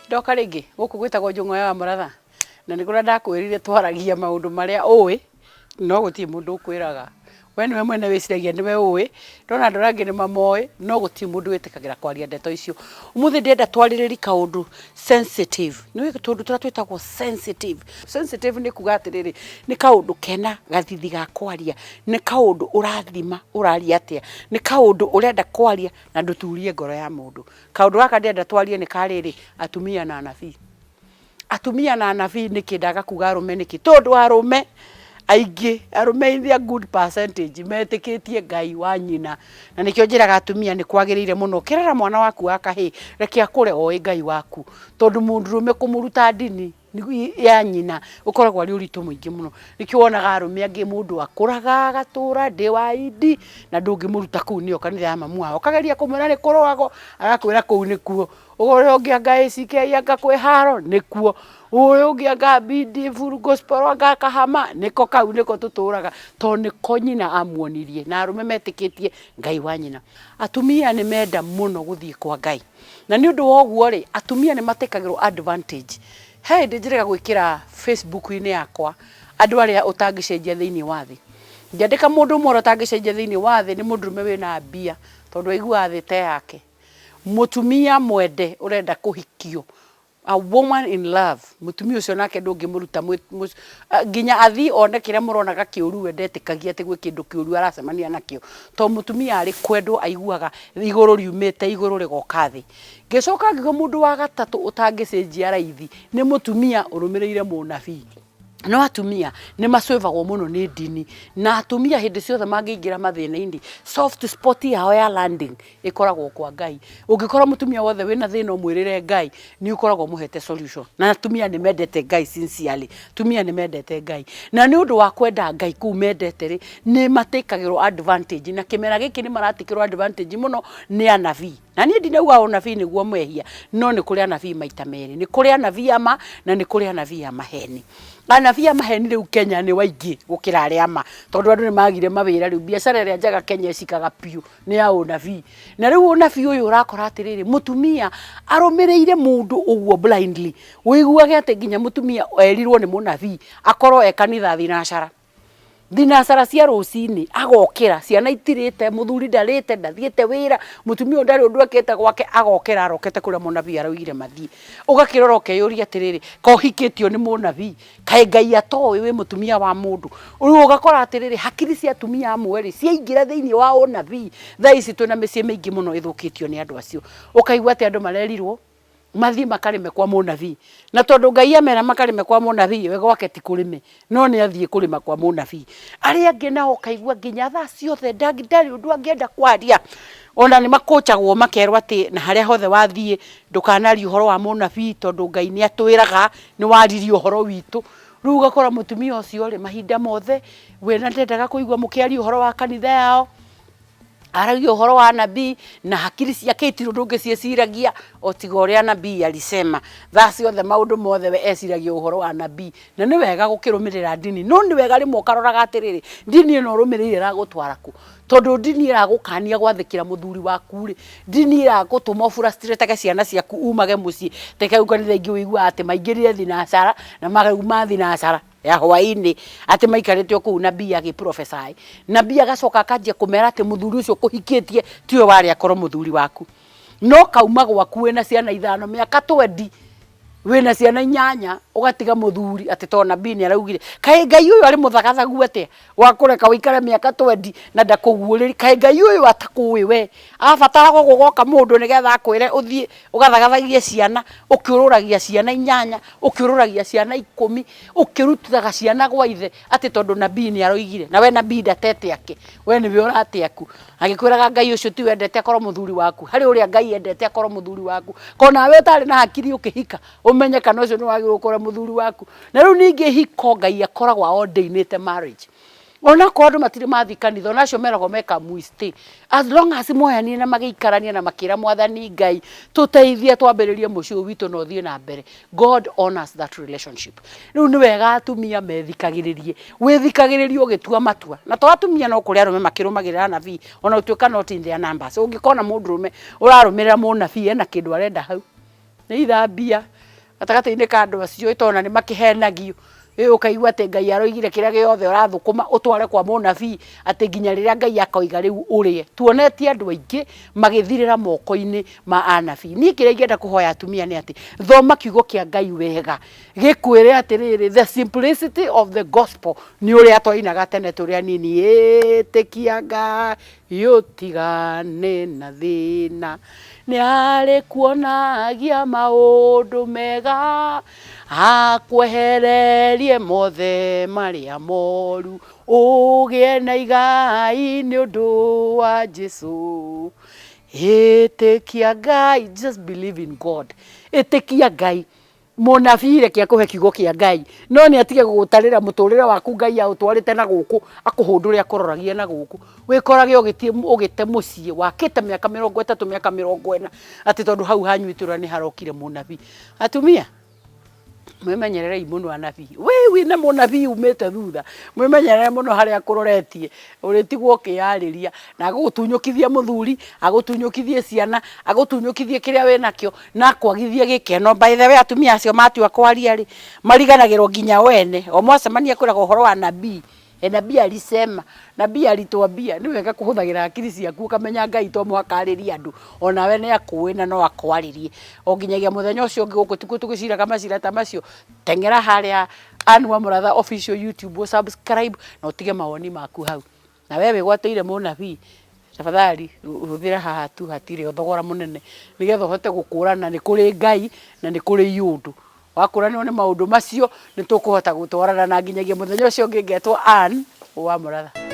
Ndoka ringi guku gwitagwo njungu ya muratha na nigura ndakwirire twaragia maundu maria uwi no gutie mundu ukwiraga we niwe mwene wiciragia niwe uwi ndona andu rangi ni mamoe no gutie mundu witikagira kwaria ndeto icio umuthi ndenda twaririri kaundu sensitive niwe tundu twitagwo sensitive ni kuga atiriri ni kaundu kena gathithi ga kwaria ni kaundu urathima uraria atia ni kaundu urenda kwaria na nduturie ngoro ya mundu kaundu gaka ndenda twarie ni kariri atumia na anabii. Atumia na anabii ni kindaga kuga arume niki tondu arume aingi arume in a good percentage metikitie Ngai wa nyina na nikio njiraga atumia ni kwagirire muno kirera mwana waku wa kahi reke akure oi Ngai waku tondu mundu rume kumuruta dini ya nyina ukoragwo ari uritu muingi muno nikio wonaga arume angi mundu akuraga gatura ndi wa idi na ndungimuruta kuu nio kanitha ya mamu wao kageria kumwira ni kuroago agakwira kuu ni kuo ugore ungi anga CK anga kwe haro ni kuo uyu ungi anga BD full gospel anga kahama niko kau niko tuturaga to niko nyina amuonirie na arume metikitie Ngai wa nyina. Atumia ni menda muno guthie kwa Ngai na ni undu woguo ri atumia ni matekagirwo advantage. Hey, ndijirega gwikira Facebook-ini yakwa andu aria utangicenjia thiini wa thi. Ndiandika mundu moro utangicenjia thiini wa thi ni mundurume wina mbia tondu aigua thi te yake. Mutumia mwende urenda kuhikio a woman in love mutumia ucio nake ndungimuruta nginya athi one kire muronaga kiuru wendetikagia ati gwe kindu kiuru aracemania nakio to mutumia ari kwendo aiguaga iguru riumite iguru rigoka thi ngicoka ngigo mundu wa gatatu utangicenjia raithi ni mutumia urumireire munabii. No atumia ni macwevagwo muno ni dini na atumia hindi ciothe mangiingira mathina-ini soft spot yao ya landing ikoragwo kwa Ngai. Ungikora mutumia wothe wina thina umwirire Ngai ni ukoragwo muhete solution na atumia ni mendete Ngai sincerely. Tumia ni mendete Ngai na ni undu wa kwenda Ngai ku mendete ri ni matekagirwo advantage na kimera giki ni maratikirwo advantage muno ni anabii. Na ni ndinauga anabii niguo mwehia no ni kuri anabii maita meri ni kuri anabii ama na ni kuri anabii ama maheni. Anabii maheni riu Kenya ni waingi gukira aria ma tondu andu ni magire mawira riu biashara ria njaga Kenya cikaga piu ni ya unabii na riu unabii uyu urakora atiriri mutumia arumireire mundu uguo blindly wiguage ati nginya mutumia erirwo ni munabii akorwo e kanitha thinacara cia rucini agokira ciana itirite muthuri ndarite ndathiete wira mutumia ndari undu akete gwake agokira arokete kuria munabii araugire mathie ugakirora ukeyuria atiriri ko hikitio ni munabii kai Ngai atowe we mutumia wa mundu uru ugakora atiriri hakiri cia atumia amwe ciaingira thiini wa unabii thaici twina micii mingi muno ithukitio ni andu acio ukaigua ati andu marerirwo mathi makarime kwa munabii na tondu Ngai amera makarime kwa munabii we gwake ti kurime no ni athie kurima kwa munabii aria angi nao kaigua nginya tha ciothe ndari undu angienda kwaria ona ni makochagwo makerwo ati na haria hothe wathie ndukanari uhoro wa munabii tondu Ngai ni atwiraga ni waririe uhoro witu riu gakora mutumia ucio ri mahinda mothe we na ndendaga kuigua mukiari uhoro wa kanitha yao aragia uhoro wa anabii na hakiri ciake itiro ndungicieciragia otiga uria anabii alisema tha ciothe maundu mothe we eciragia uhoro wa anabii na ni wega gukirumirira dini no ni wega rimwe ukaroraga atiriri dini ino rumirire ra gutwara ku tondu dini iragukania gwathikira muthuri waku ri dini iragutuma frustrate ciana ciaku umage mucii teke ukanitha ingi wigua ati maingirire thinacara na magauma thinacara ya hwaini ati maikarite ku nabii agiprophesy nabii agacoka akanjia kumera ati muthuri ucio kuhikitie tiwe wari akoro muthuri waku no kauma gwaku wena ciana 5 miaka 20 wena ciana 8 ugatiga muthuri ati to nabii ni araugire kai Ngai uyu ari muthagathagu ati wakureka wikare miaka 20 na ndakuguuriri kai Ngai uyu atakuwi we abatara gugoka mundu nigetha akwire uthie ugathagathagie ciana ukiururagia ciana 8 ukiururagia ciana 10 ukirutithaga ciana gwa ithe ati tondu nabii ni aroigire na we nabii ndatete ake we ni we urate aku agikwiraga Ngai ucio ti wendete akoro muthuri waku hari uria Ngai endete akoro muthuri waku kona we tari na hakiri ukihika umenye kana ucio ni wagirwo ukora muthuri waku na riu ningi hiko Ngai akoragwa ordainite marriage ona ko andu matiri mathi kanitha ona acio merago meka muiste as long as moyani na magiikarania na makira mwathani Ngai tuteithie twambiririe mucio witu no thie na mbere. God honors that relationship. Riu ni wega atumia methikagiririe withikagiririe ugitua matua na to atumia no kuri arume makirumagirira nabii ona utuika not in their numbers ungikona mundurume urarumirira munabii na kindu arenda hau ni ithambia gatagati-ini ka andu acio itona ni makihenagio ukaigua ati Ngai aroigire kiria giothe urathukuma utware kwa munabii ati nginya riria Ngai akoiga riu urie. Tuonetie andu aingi magithirira moko-ini ma anabii. Ni kiria ingenda kuhoya atumia ni ati thoma kiugo kia Ngai wega gikwire atiriri the simplicity of the gospel ni uria twainaga tene turi anini itikia Ngai utigane na thina ni ari kuonagia maundu mega akwehererie mothe maria moru ugie na igai ni undu wa Jesu. Itikia Ngai, just believe in God. Itikia Ngai. Munabii reke akuhe kiugo kia Ngai no ni atige gugutarira muturire waku Ngai autwarite na guku akuhundure akuroragie na guku wikorage ugite mucii wakite miaka 30 miaka 40 ati tondu hau hanywitura ni harokire munabii. Atumia mwimenyererei muno anabii. We na munabii umete thutha mwimenyerere muno haria kuroretie uritigwo ukiyariria na agutunyukithia muthuri agutunyukithie ciana agutunyukithie kiria we nakio na kwagithie gikeno. By the way atumia acio matua kwaria ri mariganagirwo nginya wene o mwacemania kwiraga uhoro wa nabii. Nabii alisema, nabii alituambia ni wega kuhuthagira akili ciaku ukamenya Ngai to muhakariria andu ona we ni akuwi na no akwaririe o nginyagia muthenya ucio ungi guku tiku tugiciraga macira ta macio. Tengera haria Anua Muratha official YouTube subscribe na utige mawoni maku hau. Na wewe gwatire munabii tafadhali huthira haha tu hatire thogora munene nigetha uhote gukurana ni kuri Ngai na ni kuri yundu wakurani ni maundu macio ni tukuhota gutwarana na nginyagia muthenya ucio ungi ngetwo wa Muratha.